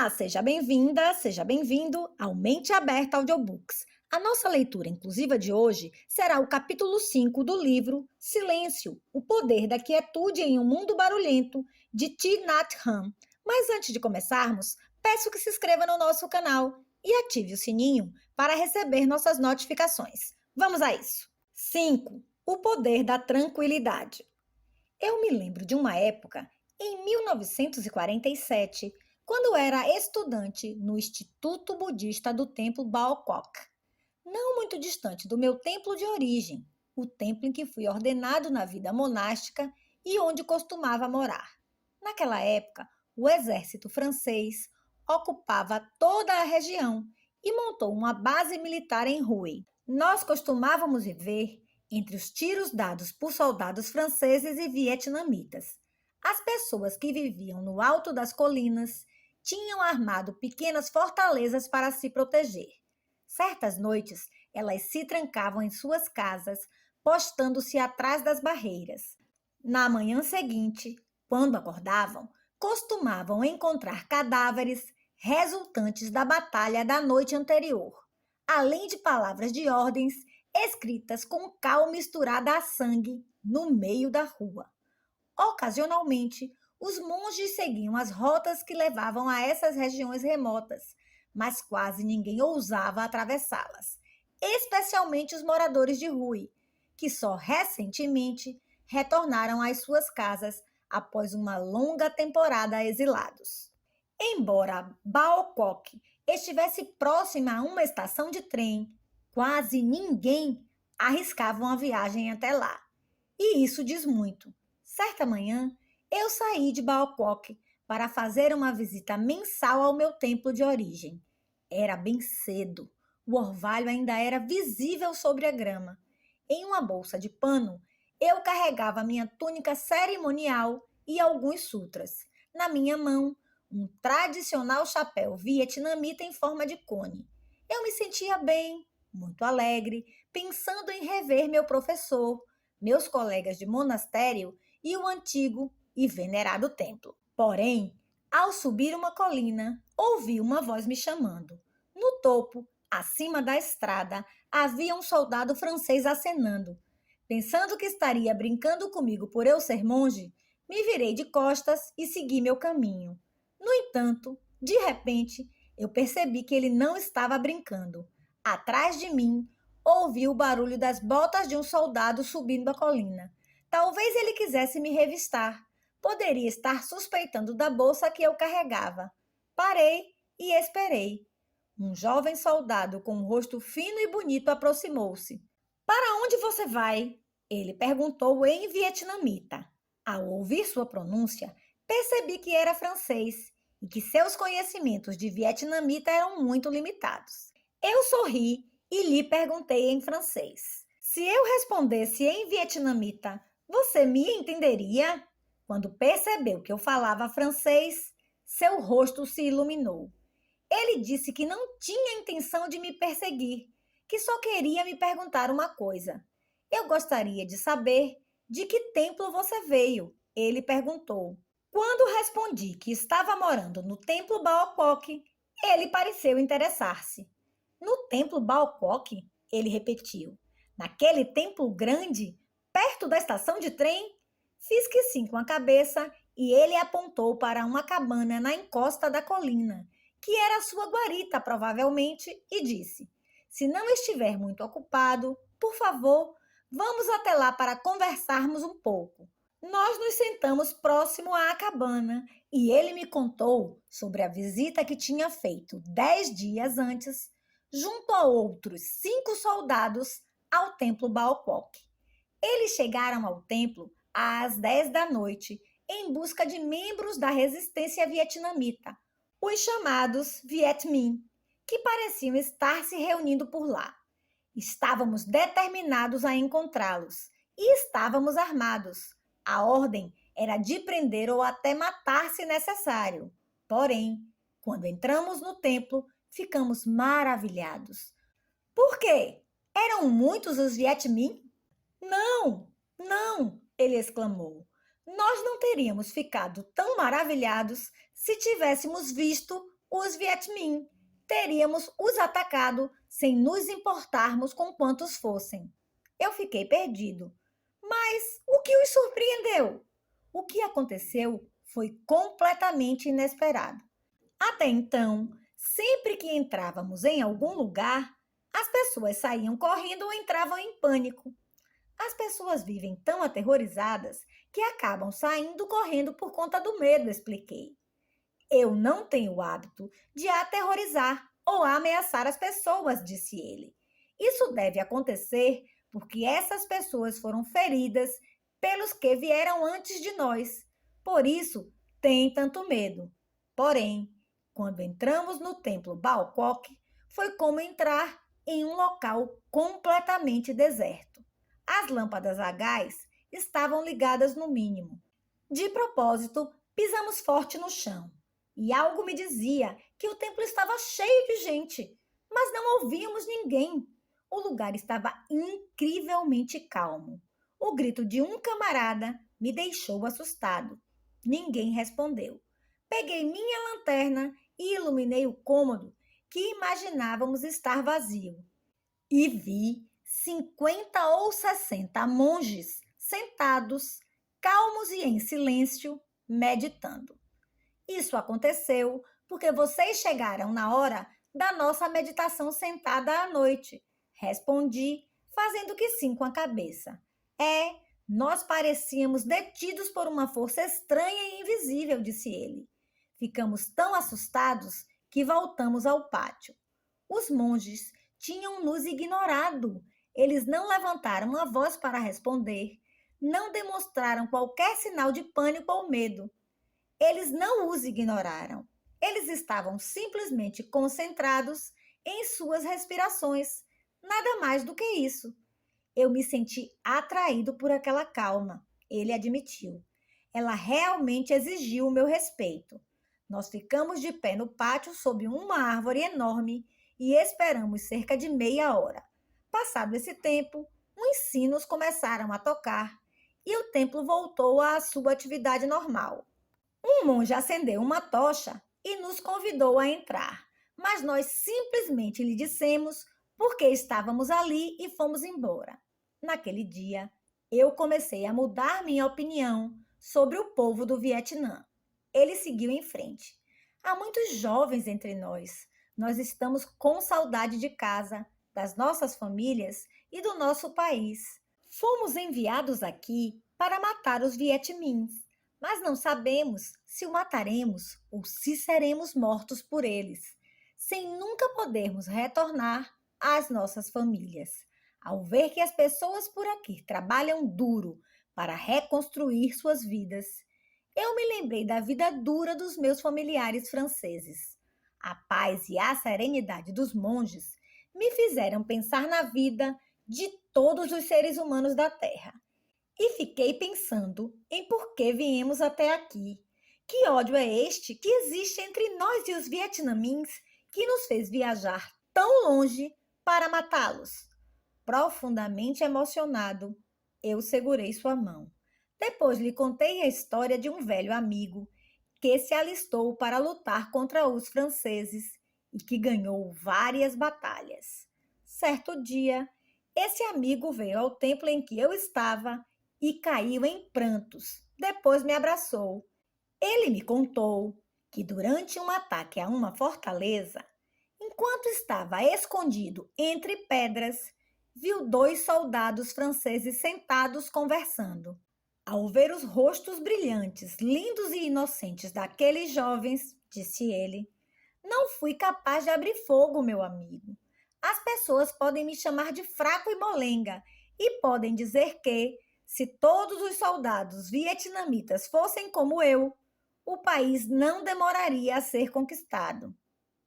Olá, seja bem-vinda, seja bem-vindo ao Mente Aberta Audiobooks. A nossa leitura inclusiva de hoje será o capítulo 5 do livro Silêncio, o poder da quietude em um mundo barulhento, de Thich Nhat Hanh. Mas antes de começarmos, peço que se inscreva no nosso canal e ative o sininho para receber nossas notificações. Vamos a isso! 5. O poder da tranquilidade. Eu me lembro de uma época, em 1947, quando era estudante no Instituto Budista do Templo Bao Koc, não muito distante do meu templo de origem, o templo em que fui ordenado na vida monástica e onde costumava morar. Naquela época, o exército francês ocupava toda a região e montou uma base militar em Hue. Nós costumávamos viver entre os tiros dados por soldados franceses e vietnamitas. As pessoas que viviam no alto das colinas tinham armado pequenas fortalezas para se proteger. Certas noites, elas se trancavam em suas casas, postando-se atrás das barreiras. Na manhã seguinte, quando acordavam, costumavam encontrar cadáveres resultantes da batalha da noite anterior, além de palavras de ordens escritas com cal misturada a sangue no meio da rua. Ocasionalmente, os monges seguiam as rotas que levavam a essas regiões remotas, mas quase ninguém ousava atravessá-las, especialmente os moradores de Hue, que só recentemente retornaram às suas casas após uma longa temporada exilados. Embora Bao Koc estivesse próxima a uma estação de trem, quase ninguém arriscava uma viagem até lá. E isso diz muito. Certa manhã, eu saí de Bao Koc para fazer uma visita mensal ao meu templo de origem. Era bem cedo. O orvalho ainda era visível sobre a grama. Em uma bolsa de pano, eu carregava minha túnica cerimonial e alguns sutras. Na minha mão, um tradicional chapéu vietnamita em forma de cone. Eu me sentia bem, muito alegre, pensando em rever meu professor, meus colegas de monastério e o antigo e venerado templo. Porém, ao subir uma colina, ouvi uma voz me chamando. No topo, acima da estrada, havia um soldado francês acenando. Pensando que estaria brincando comigo por eu ser monge, me virei de costas e segui meu caminho. No entanto, de repente, eu percebi que ele não estava brincando. Atrás de mim, ouvi o barulho das botas de um soldado subindo a colina. Talvez ele quisesse me revistar. Poderia estar suspeitando da bolsa que eu carregava. Parei e esperei. Um jovem soldado com um rosto fino e bonito aproximou-se. Para onde você vai? Ele perguntou em vietnamita. Ao ouvir sua pronúncia, percebi que era francês e que seus conhecimentos de vietnamita eram muito limitados. Eu sorri e lhe perguntei em francês. Se eu respondesse em vietnamita, você me entenderia? Quando percebeu que eu falava francês, seu rosto se iluminou. Ele disse que não tinha intenção de me perseguir, que só queria me perguntar uma coisa. Eu gostaria de saber de que templo você veio, ele perguntou. Quando respondi que estava morando no templo Bao Koc, ele pareceu interessar-se. No templo Bao Koc, ele repetiu. Naquele templo grande, perto da estação de trem? Fiz que sim com a cabeça e ele apontou para uma cabana na encosta da colina, que era sua guarita provavelmente, e disse: se não estiver muito ocupado, por favor, vamos até lá para conversarmos um pouco. Nós nos sentamos próximo à cabana e ele me contou sobre a visita que tinha feito 10 dias antes, junto a outros 5 soldados, ao templo Bao Koc. Eles chegaram ao templo às 10 da noite em busca de membros da resistência vietnamita, os chamados Viet Minh, que pareciam estar se reunindo por lá. Estávamos determinados a encontrá-los e estávamos armados. A ordem era de prender ou até matar se necessário. Porém, quando entramos no templo, ficamos maravilhados. Por quê? Eram muitos os Viet Minh? Não, não, ele exclamou. Nós não teríamos ficado tão maravilhados se tivéssemos visto os Viet Minh. Teríamos os atacado sem nos importarmos com quantos fossem. Eu fiquei perdido. Mas o que os surpreendeu? O que aconteceu foi completamente inesperado. Até então, sempre que entrávamos em algum lugar, as pessoas saíam correndo ou entravam em pânico. As pessoas vivem tão aterrorizadas que acabam saindo correndo por conta do medo, expliquei. Eu não tenho o hábito de aterrorizar ou ameaçar as pessoas, disse ele. Isso deve acontecer porque essas pessoas foram feridas pelos que vieram antes de nós. Por isso, tem tanto medo. Porém, quando entramos no templo Bangkok, foi como entrar em um local completamente deserto. As lâmpadas a gás estavam ligadas no mínimo. De propósito, pisamos forte no chão. E algo me dizia que o templo estava cheio de gente, mas não ouvíamos ninguém. O lugar estava incrivelmente calmo. O grito de um camarada me deixou assustado. Ninguém respondeu. Peguei minha lanterna e iluminei o cômodo que imaginávamos estar vazio. E vi 50 ou 60 monges sentados, calmos e em silêncio, meditando. Isso aconteceu porque vocês chegaram na hora da nossa meditação sentada à noite. Respondi, fazendo que sim com a cabeça. Nós parecíamos detidos por uma força estranha e invisível, disse ele. Ficamos tão assustados que voltamos ao pátio. Os monges tinham nos ignorado. Eles não levantaram a voz para responder, não demonstraram qualquer sinal de pânico ou medo. Eles não os ignoraram. Eles estavam simplesmente concentrados em suas respirações. Nada mais do que isso. Eu me senti atraído por aquela calma, ele admitiu. Ela realmente exigiu o meu respeito. Nós ficamos de pé no pátio sob uma árvore enorme e esperamos cerca de meia hora. Passado esse tempo, os sinos começaram a tocar e o templo voltou à sua atividade normal. Um monge acendeu uma tocha e nos convidou a entrar, mas nós simplesmente lhe dissemos por que estávamos ali e fomos embora. Naquele dia, eu comecei a mudar minha opinião sobre o povo do Vietnã. Ele seguiu em frente. Há muitos jovens entre nós. Nós estamos com saudade de casa, das nossas famílias e do nosso país. Fomos enviados aqui para matar os Viet Minhs, mas não sabemos se o mataremos ou se seremos mortos por eles, sem nunca podermos retornar às nossas famílias. Ao ver que as pessoas por aqui trabalham duro para reconstruir suas vidas, eu me lembrei da vida dura dos meus familiares franceses. A paz e a serenidade dos monges me fizeram pensar na vida de todos os seres humanos da Terra. E fiquei pensando em por que viemos até aqui. Que ódio é este que existe entre nós e os vietnamins que nos fez viajar tão longe para matá-los? Profundamente emocionado, eu segurei sua mão. Depois lhe contei a história de um velho amigo que se alistou para lutar contra os franceses e que ganhou várias batalhas. Certo dia, esse amigo veio ao templo em que eu estava e caiu em prantos. Depois me abraçou. Ele me contou que durante um ataque a uma fortaleza, enquanto estava escondido entre pedras, viu 2 soldados franceses sentados conversando. Ao ver os rostos brilhantes, lindos e inocentes daqueles jovens, disse ele, não fui capaz de abrir fogo, meu amigo. As pessoas podem me chamar de fraco e molenga e podem dizer que, se todos os soldados vietnamitas fossem como eu, o país não demoraria a ser conquistado.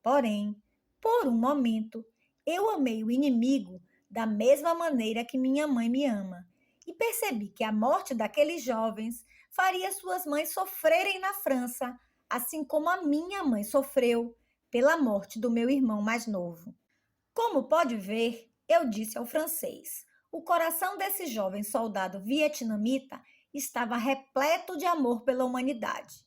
Porém, por um momento, eu amei o inimigo da mesma maneira que minha mãe me ama e percebi que a morte daqueles jovens faria suas mães sofrerem na França, assim como a minha mãe sofreu pela morte do meu irmão mais novo. Como pode ver, eu disse ao francês, o coração desse jovem soldado vietnamita estava repleto de amor pela humanidade.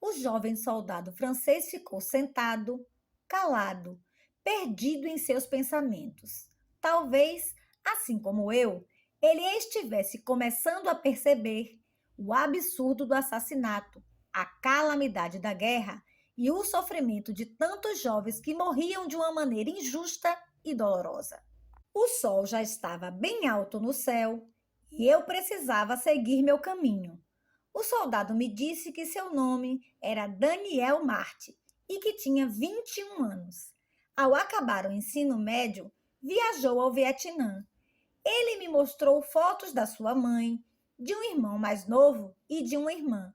O jovem soldado francês ficou sentado, calado, perdido em seus pensamentos. Talvez, assim como eu, ele estivesse começando a perceber o absurdo do assassinato, a calamidade da guerra e o sofrimento de tantos jovens que morriam de uma maneira injusta e dolorosa. O sol já estava bem alto no céu e eu precisava seguir meu caminho. O soldado me disse que seu nome era Daniel Marte e que tinha 21 anos. Ao acabar o ensino médio, viajou ao Vietnã. Ele me mostrou fotos da sua mãe, de um irmão mais novo e de uma irmã.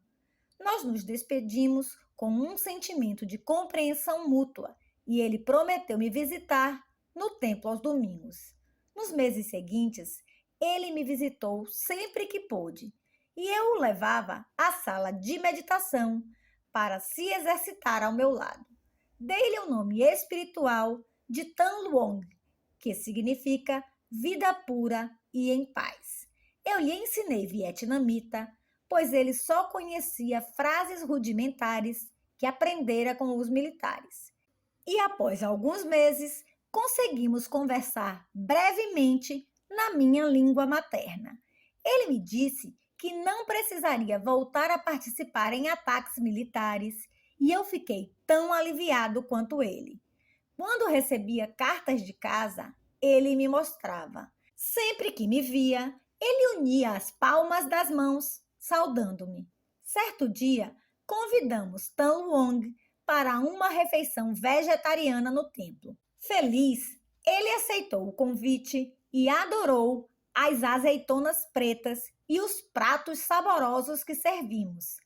Nós nos despedimos com um sentimento de compreensão mútua e ele prometeu me visitar no templo aos domingos. Nos meses seguintes, ele me visitou sempre que pôde e eu o levava à sala de meditação para se exercitar ao meu lado. Dei-lhe o nome espiritual de Tan Luong, que significa vida pura e em paz. Eu lhe ensinei vietnamita, pois ele só conhecia frases rudimentares que aprendera com os militares. E após alguns meses, conseguimos conversar brevemente na minha língua materna. Ele me disse que não precisaria voltar a participar em ataques militares e eu fiquei tão aliviado quanto ele. Quando recebia cartas de casa, ele me mostrava. Sempre que me via, ele unia as palmas das mãos, saudando-me. Certo dia, convidamos Tan Luong para uma refeição vegetariana no templo. Feliz, ele aceitou o convite e adorou as azeitonas pretas e os pratos saborosos que servimos.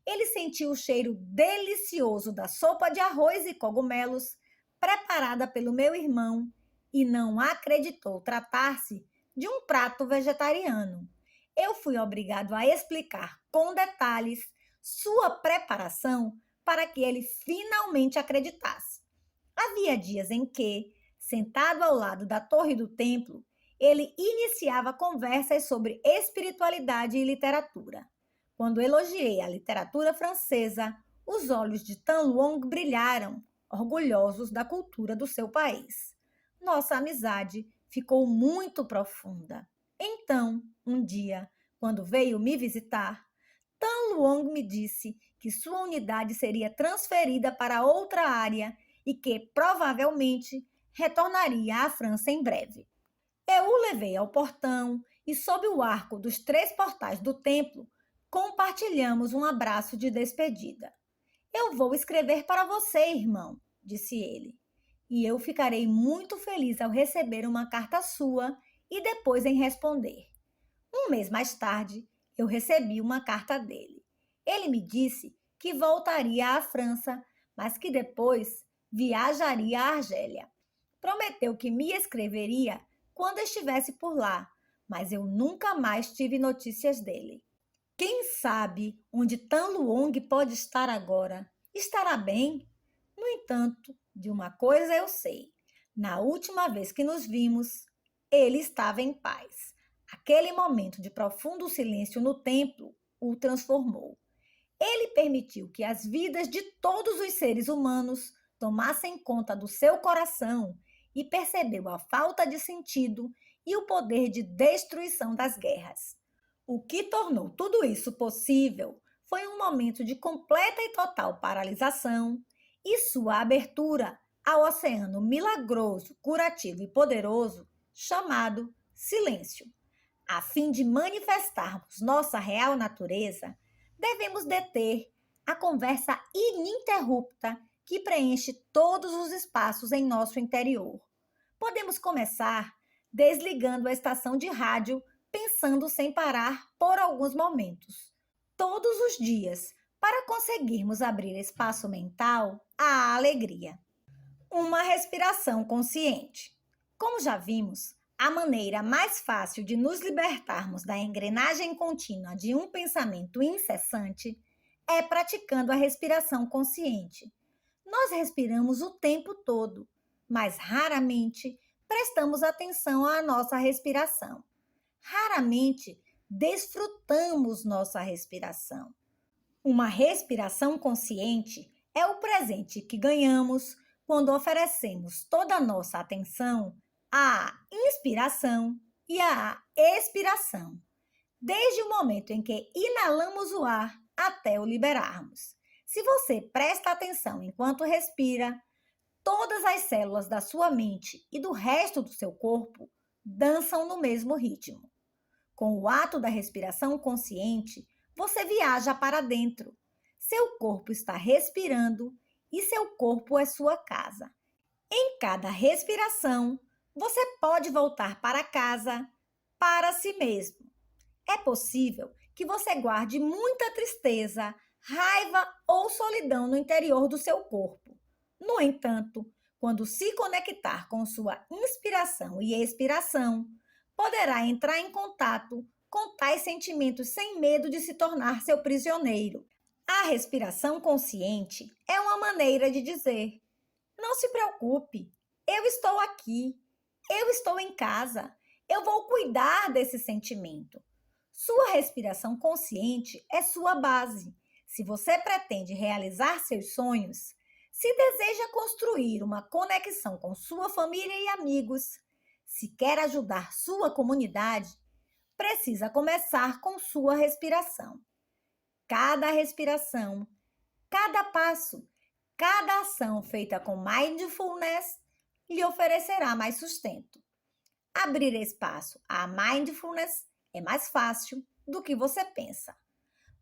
Ele sentiu o cheiro delicioso da sopa de arroz e cogumelos preparada pelo meu irmão e não acreditou tratar-se de um prato vegetariano. Eu fui obrigado a explicar com detalhes sua preparação para que ele finalmente acreditasse. Havia dias em que, sentado ao lado da torre do templo, ele iniciava conversas sobre espiritualidade e literatura. Quando elogiei a literatura francesa, os olhos de Tan Luong brilharam, orgulhosos da cultura do seu país. Nossa amizade ficou muito profunda. Então, um dia, quando veio me visitar, Tan Luong me disse que sua unidade seria transferida para outra área e que, provavelmente, retornaria à França em breve. Eu o levei ao portão e, sob o arco dos 3 portais do templo, compartilhamos um abraço de despedida. Eu vou escrever para você, irmão, disse ele, e eu ficarei muito feliz ao receber uma carta sua e depois em responder. Um mês mais tarde, eu recebi uma carta dele. Ele me disse que voltaria à França, mas que depois viajaria à Argélia. Prometeu que me escreveria quando estivesse por lá, mas eu nunca mais tive notícias dele. Quem sabe onde Tan Luong pode estar agora? Estará bem? No entanto, de uma coisa eu sei. Na última vez que nos vimos, ele estava em paz. Aquele momento de profundo silêncio no templo o transformou. Ele permitiu que as vidas de todos os seres humanos tomassem conta do seu coração e percebeu a falta de sentido e o poder de destruição das guerras. O que tornou tudo isso possível foi um momento de completa e total paralisação e sua abertura ao oceano milagroso, curativo e poderoso chamado silêncio. A fim de manifestarmos nossa real natureza, devemos deter a conversa ininterrupta que preenche todos os espaços em nosso interior. Podemos começar desligando a estação de rádio, pensando sem parar por alguns momentos, todos os dias, para conseguirmos abrir espaço mental à alegria. Uma respiração consciente. Como já vimos, a maneira mais fácil de nos libertarmos da engrenagem contínua de um pensamento incessante é praticando a respiração consciente. Nós respiramos o tempo todo, mas raramente prestamos atenção à nossa respiração. Raramente desfrutamos nossa respiração. Uma respiração consciente é o presente que ganhamos quando oferecemos toda a nossa atenção à inspiração e à expiração, desde o momento em que inalamos o ar até o liberarmos. Se você presta atenção enquanto respira, todas as células da sua mente e do resto do seu corpo dançam no mesmo ritmo. Com o ato da respiração consciente, você viaja para dentro. Seu corpo está respirando e seu corpo é sua casa. Em cada respiração, você pode voltar para casa, para si mesmo. É possível que você guarde muita tristeza, raiva ou solidão no interior do seu corpo. No entanto, quando se conectar com sua inspiração e expiração, poderá entrar em contato com tais sentimentos sem medo de se tornar seu prisioneiro. A respiração consciente é uma maneira de dizer: não se preocupe, eu estou aqui, eu estou em casa, eu vou cuidar desse sentimento. Sua respiração consciente é sua base. Se você pretende realizar seus sonhos, se deseja construir uma conexão com sua família e amigos, se quer ajudar sua comunidade, precisa começar com sua respiração. Cada respiração, cada passo, cada ação feita com mindfulness lhe oferecerá mais sustento. Abrir espaço à mindfulness é mais fácil do que você pensa.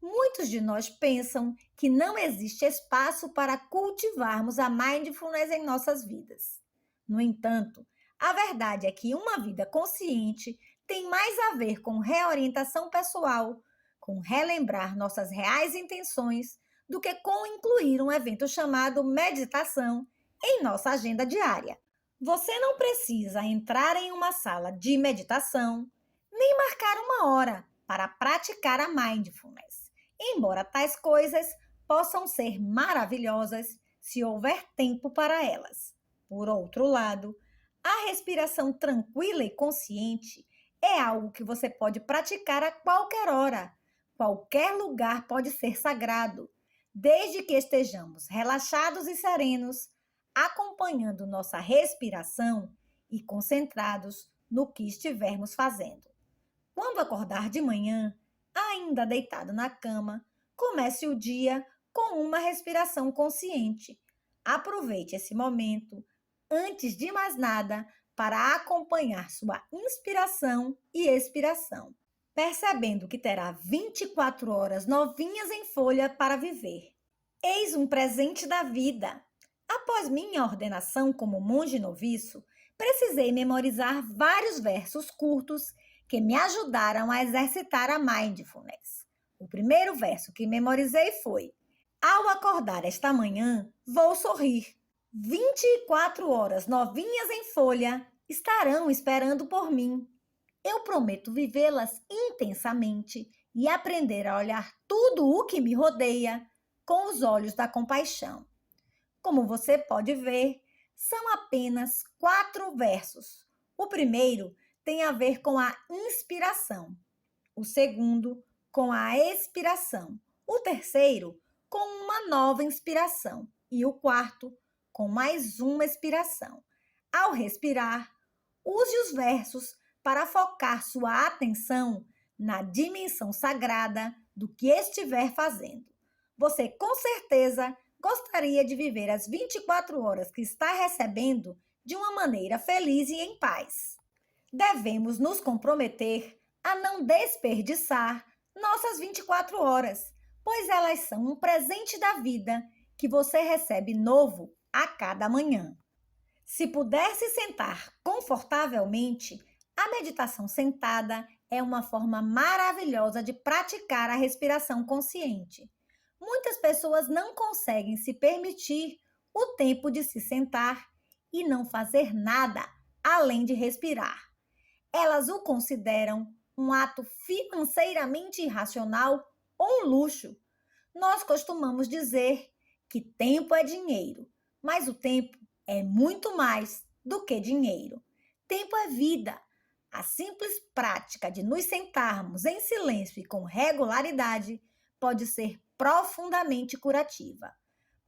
Muitos de nós pensam que não existe espaço para cultivarmos a mindfulness em nossas vidas. No entanto, a verdade é que uma vida consciente tem mais a ver com reorientação pessoal, com relembrar nossas reais intenções, do que com incluir um evento chamado meditação em nossa agenda diária. Você não precisa entrar em uma sala de meditação, nem marcar uma hora para praticar a mindfulness, embora tais coisas possam ser maravilhosas se houver tempo para elas. Por outro lado, a respiração tranquila e consciente é algo que você pode praticar a qualquer hora. Qualquer lugar pode ser sagrado, desde que estejamos relaxados e serenos, acompanhando nossa respiração e concentrados no que estivermos fazendo. Quando acordar de manhã, ainda deitado na cama, comece o dia com uma respiração consciente. Aproveite esse momento, antes de mais nada, para acompanhar sua inspiração e expiração, percebendo que terá 24 horas novinhas em folha para viver. Eis um presente da vida. Após minha ordenação como monge noviço, precisei memorizar vários versos curtos que me ajudaram a exercitar a mindfulness. O primeiro verso que memorizei foi: ao acordar esta manhã, vou sorrir. 24 horas novinhas em folha estarão esperando por mim. Eu prometo vivê-las intensamente e aprender a olhar tudo o que me rodeia com os olhos da compaixão. Como você pode ver, são apenas 4 versos. O primeiro tem a ver com a inspiração, o segundo com a expiração, o terceiro com uma nova inspiração e o quarto com mais uma expiração. Ao respirar, use os versos para focar sua atenção na dimensão sagrada do que estiver fazendo. Você com certeza gostaria de viver as 24 horas que está recebendo de uma maneira feliz e em paz. Devemos nos comprometer a não desperdiçar nossas 24 horas, pois elas são um presente da vida que você recebe novo a cada manhã. Se puder se sentar confortavelmente, a meditação sentada é uma forma maravilhosa de praticar a respiração consciente. Muitas pessoas não conseguem se permitir o tempo de se sentar e não fazer nada além de respirar. Elas o consideram um ato financeiramente irracional ou um luxo. Nós costumamos dizer que tempo é dinheiro, mas o tempo é muito mais do que dinheiro. Tempo é vida. A simples prática de nos sentarmos em silêncio e com regularidade pode ser profundamente curativa.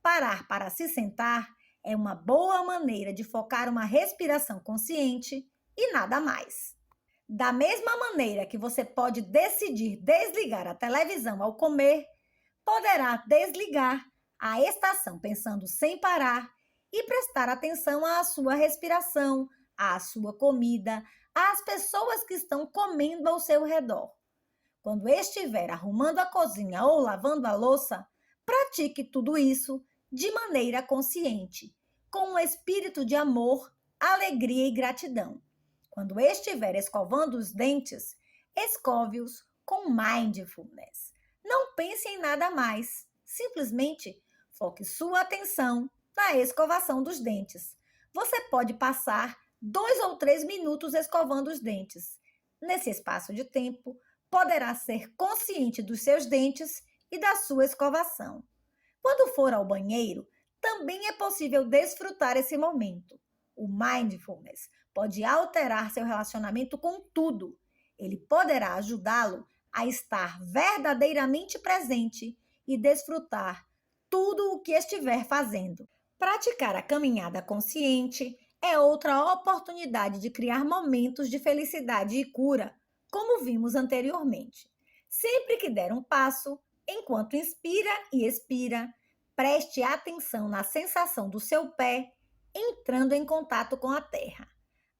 Parar para se sentar é uma boa maneira de focar uma respiração consciente e nada mais. Da mesma maneira que você pode decidir desligar a televisão ao comer, poderá desligar a estação pensando sem parar e prestar atenção à sua respiração, à sua comida, às pessoas que estão comendo ao seu redor. Quando estiver arrumando a cozinha ou lavando a louça, pratique tudo isso de maneira consciente, com um espírito de amor, alegria e gratidão. Quando estiver escovando os dentes, escove-os com mindfulness. Não pense em nada mais, simplesmente foque sua atenção na escovação dos dentes. Você pode passar 2 ou 3 minutos escovando os dentes. Nesse espaço de tempo, poderá ser consciente dos seus dentes e da sua escovação. Quando for ao banheiro, também é possível desfrutar esse momento. O mindfulness pode alterar seu relacionamento com tudo. Ele poderá ajudá-lo a estar verdadeiramente presente e desfrutar tudo o que estiver fazendo. Praticar a caminhada consciente é outra oportunidade de criar momentos de felicidade e cura, como vimos anteriormente. Sempre que der um passo, enquanto inspira e expira, preste atenção na sensação do seu pé entrando em contato com a terra.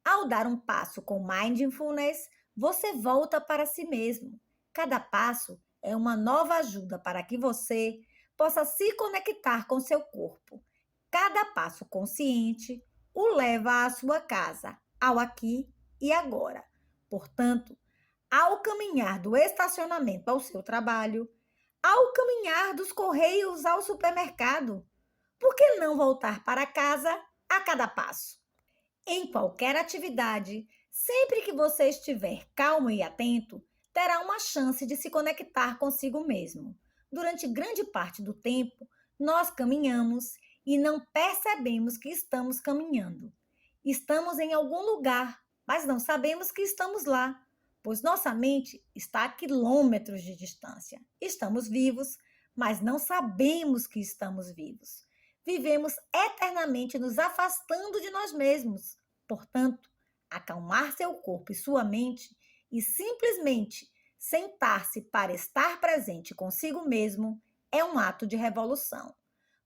Ao dar um passo com mindfulness, você volta para si mesmo. Cada passo é uma nova ajuda para que você possa se conectar com seu corpo. Cada passo consciente o leva à sua casa, ao aqui e agora. Portanto, ao caminhar do estacionamento ao seu trabalho, ao caminhar dos correios ao supermercado, por que não voltar para casa a cada passo? Em qualquer atividade, sempre que você estiver calmo e atento, terá uma chance de se conectar consigo mesmo. Durante grande parte do tempo, nós caminhamos e não percebemos que estamos caminhando. Estamos em algum lugar, mas não sabemos que estamos lá, pois nossa mente está a quilômetros de distância. Estamos vivos, mas não sabemos que estamos vivos. Vivemos eternamente nos afastando de nós mesmos. Portanto, acalmar seu corpo e sua mente e simplesmente sentar-se para estar presente consigo mesmo é um ato de revolução.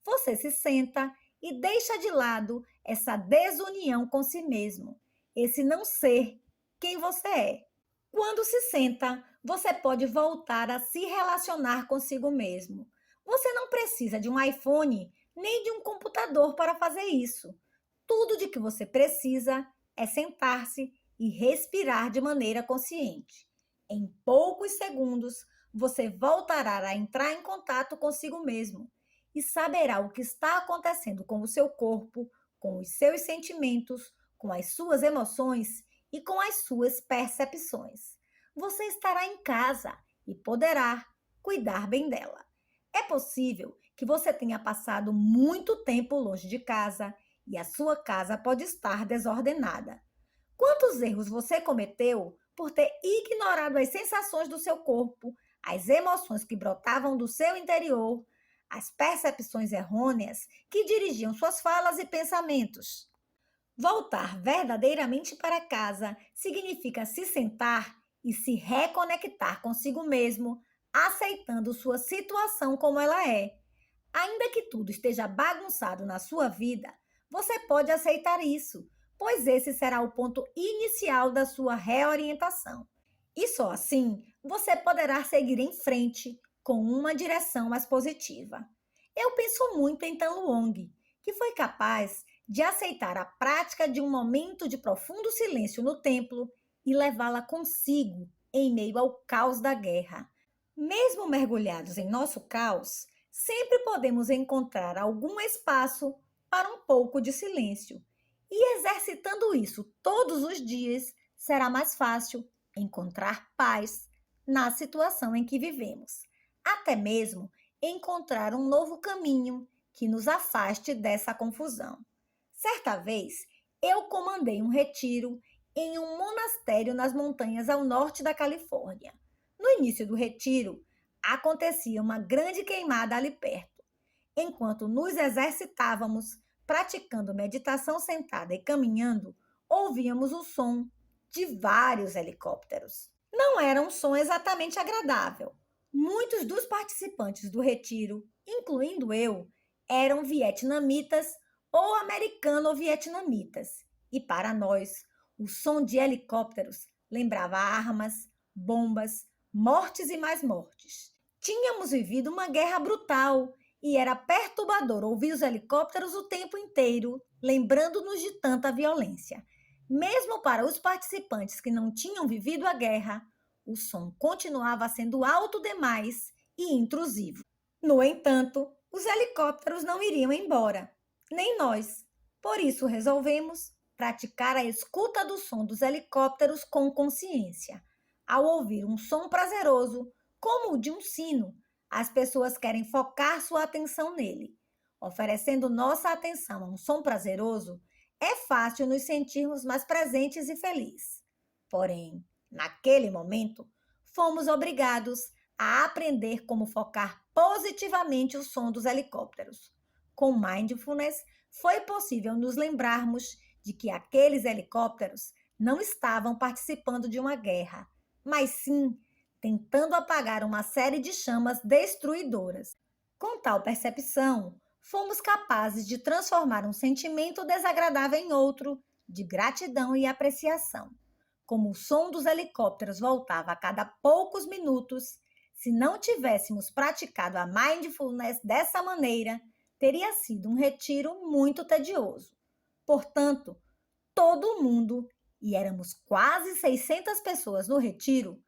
Você se senta e deixa de lado essa desunião com si mesmo, esse não ser quem você é. Quando se senta, você pode voltar a se relacionar consigo mesmo. Você não precisa de um iPhone nem de um computador para fazer isso. Tudo de que você precisa é sentar-se e respirar de maneira consciente. Em poucos segundos, você voltará a entrar em contato consigo mesmo e saberá o que está acontecendo com o seu corpo, com os seus sentimentos, com as suas emoções e com as suas percepções. Você estará em casa e poderá cuidar bem dela. É possível que você tenha passado muito tempo longe de casa e a sua casa pode estar desordenada. Quantos erros você cometeu por ter ignorado as sensações do seu corpo, as emoções que brotavam do seu interior, as percepções errôneas que dirigiam suas falas e pensamentos? Voltar verdadeiramente para casa significa se sentar e se reconectar consigo mesmo, aceitando sua situação como ela é. Ainda que tudo esteja bagunçado na sua vida, você pode aceitar isso, pois esse será o ponto inicial da sua reorientação. E só assim você poderá seguir em frente com uma direção mais positiva. Eu penso muito em Tan Luong, que foi capaz de aceitar a prática de um momento de profundo silêncio no templo e levá-la consigo em meio ao caos da guerra. Mesmo mergulhados em nosso caos, sempre podemos encontrar algum espaço para um pouco de silêncio. E exercitando isso todos os dias, será mais fácil encontrar paz na situação em que vivemos. Até mesmo encontrar um novo caminho que nos afaste dessa confusão. Certa vez, eu comandei um retiro em um monastério nas montanhas ao norte da Califórnia. No início do retiro, Acontecia uma grande queimada ali perto. Enquanto nos exercitávamos, praticando meditação sentada e caminhando, ouvíamos o som de vários helicópteros. Não era um som exatamente agradável. Muitos dos participantes do retiro, incluindo eu, eram vietnamitas ou americano-vietnamitas. E para nós, o som de helicópteros lembrava armas, bombas, mortes e mais mortes. Tínhamos vivido uma guerra brutal e era perturbador ouvir os helicópteros o tempo inteiro, lembrando-nos de tanta violência. Mesmo para os participantes que não tinham vivido a guerra, o som continuava sendo alto demais e intrusivo. No entanto, os helicópteros não iriam embora, nem nós. Por isso resolvemos praticar a escuta do som dos helicópteros com consciência. Ao ouvir um som prazeroso, como o de um sino, as pessoas querem focar sua atenção nele. Oferecendo nossa atenção a um som prazeroso, é fácil nos sentirmos mais presentes e felizes. Porém, naquele momento, fomos obrigados a aprender como focar positivamente o som dos helicópteros. Com mindfulness, foi possível nos lembrarmos de que aqueles helicópteros não estavam participando de uma guerra, mas sim tentando apagar uma série de chamas destruidoras. Com tal percepção, fomos capazes de transformar um sentimento desagradável em outro, de gratidão e apreciação. Como o som dos helicópteros voltava a cada poucos minutos, se não tivéssemos praticado a mindfulness dessa maneira, teria sido um retiro muito tedioso. Portanto, todo mundo, e éramos quase 600 pessoas no retiro,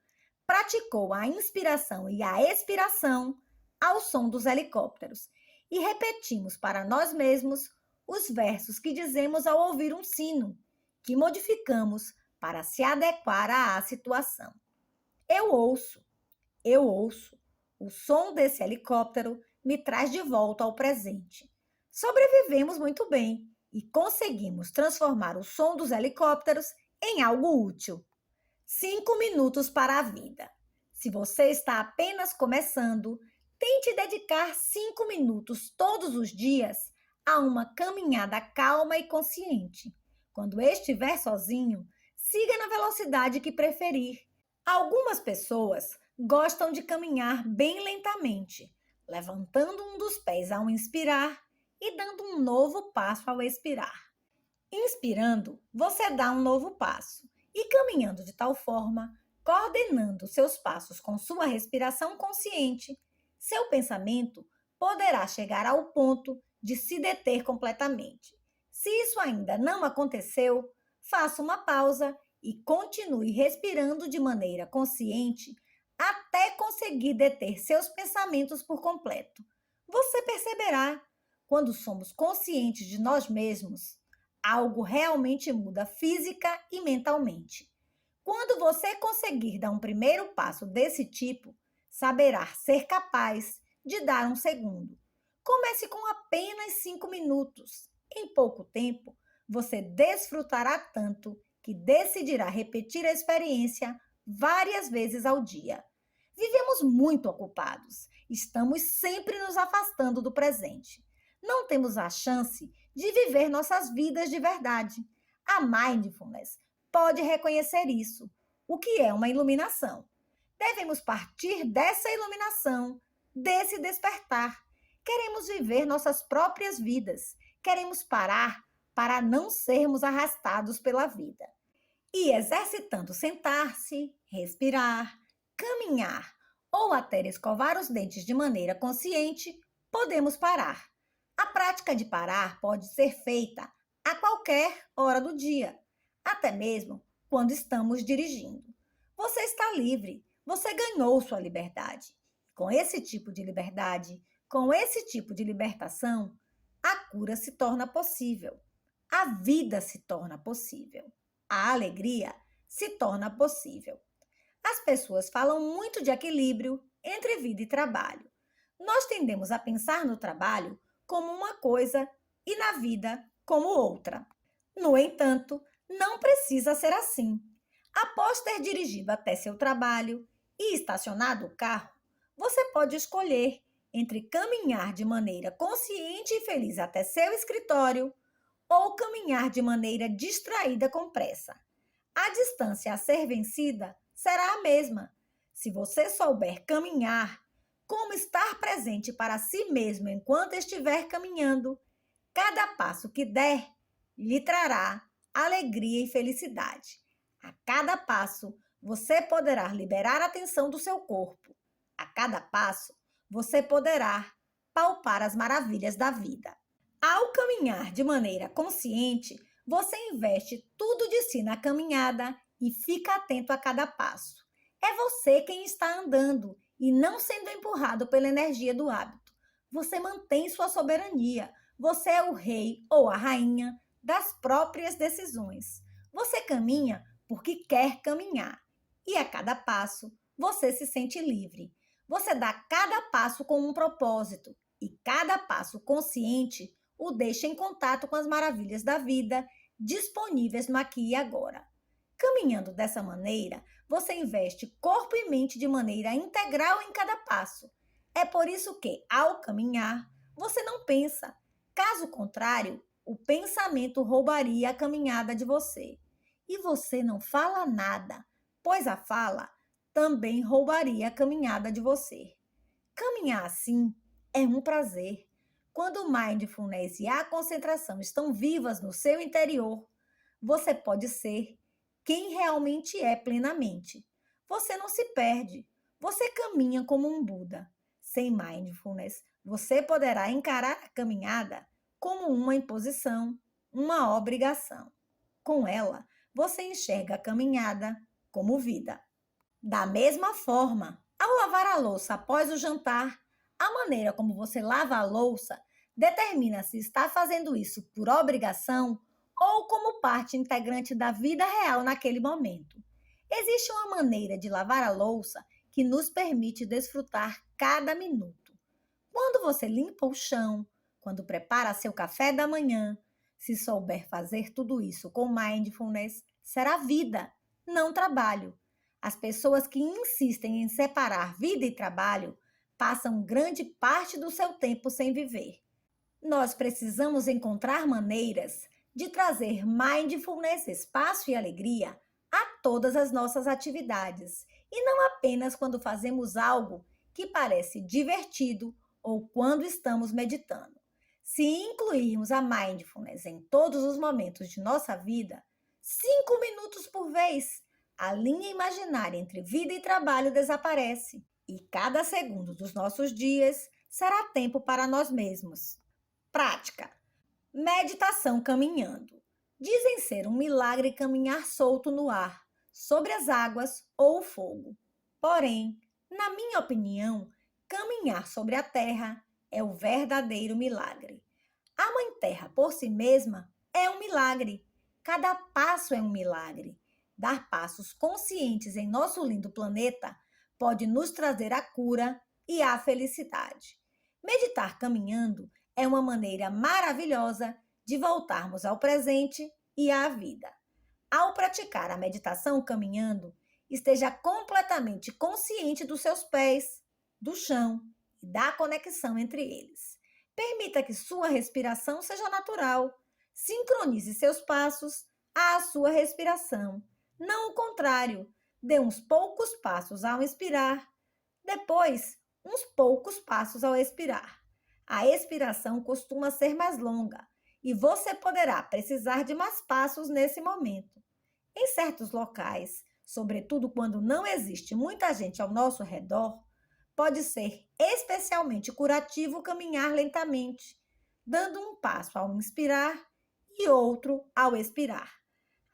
praticou a inspiração e a expiração ao som dos helicópteros e repetimos para nós mesmos os versos que dizemos ao ouvir um sino, que modificamos para se adequar à situação. Eu ouço, o som desse helicóptero me traz de volta ao presente. Sobrevivemos muito bem e conseguimos transformar o som dos helicópteros em algo útil. 5 minutos para a vida. Se você está apenas começando, tente dedicar 5 minutos todos os dias a uma caminhada calma e consciente. Quando estiver sozinho, siga na velocidade que preferir. Algumas pessoas gostam de caminhar bem lentamente, levantando um dos pés ao inspirar e dando um novo passo ao expirar. Inspirando, você dá um novo passo e caminhando de tal forma, coordenando seus passos com sua respiração consciente, seu pensamento poderá chegar ao ponto de se deter completamente. Se isso ainda não aconteceu, faça uma pausa e continue respirando de maneira consciente até conseguir deter seus pensamentos por completo. Você perceberá, quando somos conscientes de nós mesmos, algo realmente muda física e mentalmente. Quando você conseguir dar um primeiro passo desse tipo, saberá ser capaz de dar um segundo. Comece com apenas 5 minutos. Em pouco tempo, você desfrutará tanto que decidirá repetir a experiência várias vezes ao dia. Vivemos muito ocupados, estamos sempre nos afastando do presente. Não temos a chance de viver nossas vidas de verdade. A mindfulness pode reconhecer isso, o que é uma iluminação. Devemos partir dessa iluminação, desse despertar. Queremos viver nossas próprias vidas. Queremos parar para não sermos arrastados pela vida. E exercitando sentar-se, respirar, caminhar ou até escovar os dentes de maneira consciente, podemos parar. A prática de parar pode ser feita a qualquer hora do dia, até mesmo quando estamos dirigindo. Você está livre, você ganhou sua liberdade. Com esse tipo de liberdade, com esse tipo de libertação, a cura se torna possível, a vida se torna possível, a alegria se torna possível. As pessoas falam muito de equilíbrio entre vida e trabalho. Nós tendemos a pensar no trabalho como uma coisa e na vida como outra. No entanto, não precisa ser assim. Após ter dirigido até seu trabalho e estacionado o carro, Você pode escolher entre caminhar de maneira consciente e feliz até seu escritório ou caminhar de maneira distraída com pressa. A distância a ser vencida será a mesma. Se você souber caminhar, como estar presente para si mesmo enquanto estiver caminhando, cada passo que der lhe trará alegria e felicidade. A cada passo, você poderá liberar a tensão do seu corpo. A cada passo, você poderá palpar as maravilhas da vida. Ao caminhar de maneira consciente, você investe tudo de si na caminhada e fica atento a cada passo. É você quem está andando e não sendo empurrado pela energia do hábito. Você mantém sua soberania. Você é o rei ou a rainha das próprias decisões. Você caminha porque quer caminhar. E a cada passo, você se sente livre. Você dá cada passo com um propósito. E cada passo consciente o deixa em contato com as maravilhas da vida disponíveis no aqui e agora. Caminhando dessa maneira, você investe corpo e mente de maneira integral em cada passo. É por isso que, ao caminhar, você não pensa. Caso contrário, o pensamento roubaria a caminhada de você. E você não fala nada, pois a fala também roubaria a caminhada de você. Caminhar assim é um prazer. Quando o mindfulness e a concentração estão vivas no seu interior, você pode ser quem realmente é plenamente. Você não se perde, você caminha como um Buda. Sem mindfulness, você poderá encarar a caminhada como uma imposição, uma obrigação. Com ela, você enxerga a caminhada como vida. Da mesma forma, ao lavar a louça após o jantar, a maneira como você lava a louça determina se está fazendo isso por obrigação ou como parte integrante da vida real naquele momento. Existe uma maneira de lavar a louça que nos permite desfrutar cada minuto. Quando você limpa o chão, quando prepara seu café da manhã, se souber fazer tudo isso com mindfulness, será vida, não trabalho. As pessoas que insistem em separar vida e trabalho passam grande parte do seu tempo sem viver. Nós precisamos encontrar maneiras de trazer mindfulness, espaço e alegria a todas as nossas atividades, e não apenas quando fazemos algo que parece divertido ou quando estamos meditando. Se incluirmos a mindfulness em todos os momentos de nossa vida, 5 minutos por vez, a linha imaginária entre vida e trabalho desaparece. E cada segundo dos nossos dias será tempo para nós mesmos. Prática. Meditação caminhando. Dizem ser um milagre caminhar solto no ar, sobre as águas ou o fogo. Porém, na minha opinião, caminhar sobre a terra é o verdadeiro milagre. A Mãe Terra por si mesma é um milagre. Cada passo é um milagre. Dar passos conscientes em nosso lindo planeta pode nos trazer a cura e a felicidade. Meditar caminhando é uma maneira maravilhosa de voltarmos ao presente e à vida. Ao praticar a meditação caminhando, esteja completamente consciente dos seus pés, do chão e da conexão entre eles. Permita que sua respiração seja natural. Sincronize seus passos à sua respiração. Não o contrário. Dê uns poucos passos ao inspirar, depois uns poucos passos ao expirar. A expiração costuma ser mais longa e você poderá precisar de mais passos nesse momento. Em certos locais, sobretudo quando não existe muita gente ao nosso redor, pode ser especialmente curativo caminhar lentamente, dando um passo ao inspirar e outro ao expirar.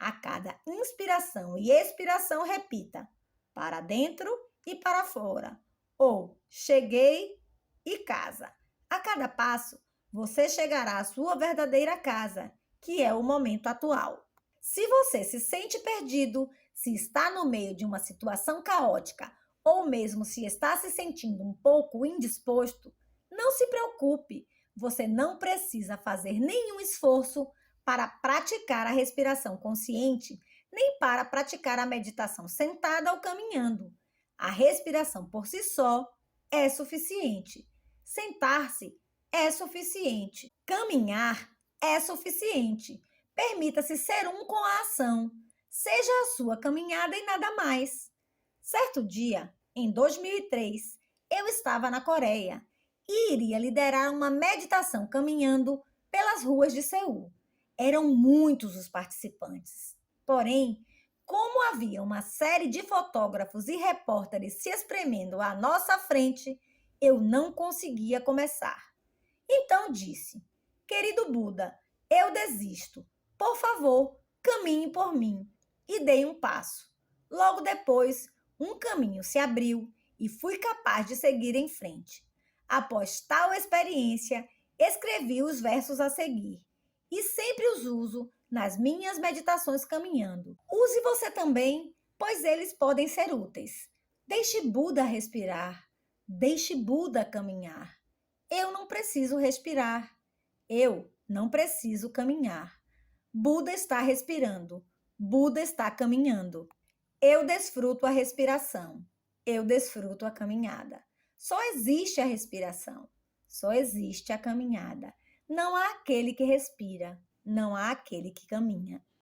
A cada inspiração e expiração, repita: para dentro e para fora, ou cheguei e casa. A cada passo, você chegará à sua verdadeira casa, que é o momento atual. Se você se sente perdido, se está no meio de uma situação caótica, ou mesmo se está se sentindo um pouco indisposto, não se preocupe, você não precisa fazer nenhum esforço para praticar a respiração consciente, nem para praticar a meditação sentada ou caminhando. A respiração por si só é suficiente. Sentar-se é suficiente. Caminhar é suficiente. Permita-se ser um com a ação. Seja a sua caminhada e nada mais. Certo dia, em 2003, eu estava na Coreia e iria liderar uma meditação caminhando pelas ruas de Seul. Eram muitos os participantes. Porém, como havia uma série de fotógrafos e repórteres se espremendo à nossa frente, eu não conseguia começar. Então disse: Querido Buda, eu desisto. Por favor, caminhe por mim. E dei um passo. Logo depois, um caminho se abriu e fui capaz de seguir em frente. Após tal experiência, escrevi os versos a seguir e sempre os uso nas minhas meditações caminhando. Use você também, pois eles podem ser úteis. Deixe Buda respirar, deixe Buda caminhar. Eu não preciso respirar. Eu não preciso caminhar. Buda está respirando. Buda está caminhando. Eu desfruto a respiração. Eu desfruto a caminhada. Só existe a respiração. Só existe a caminhada. Não há aquele que respira. Não há aquele que caminha.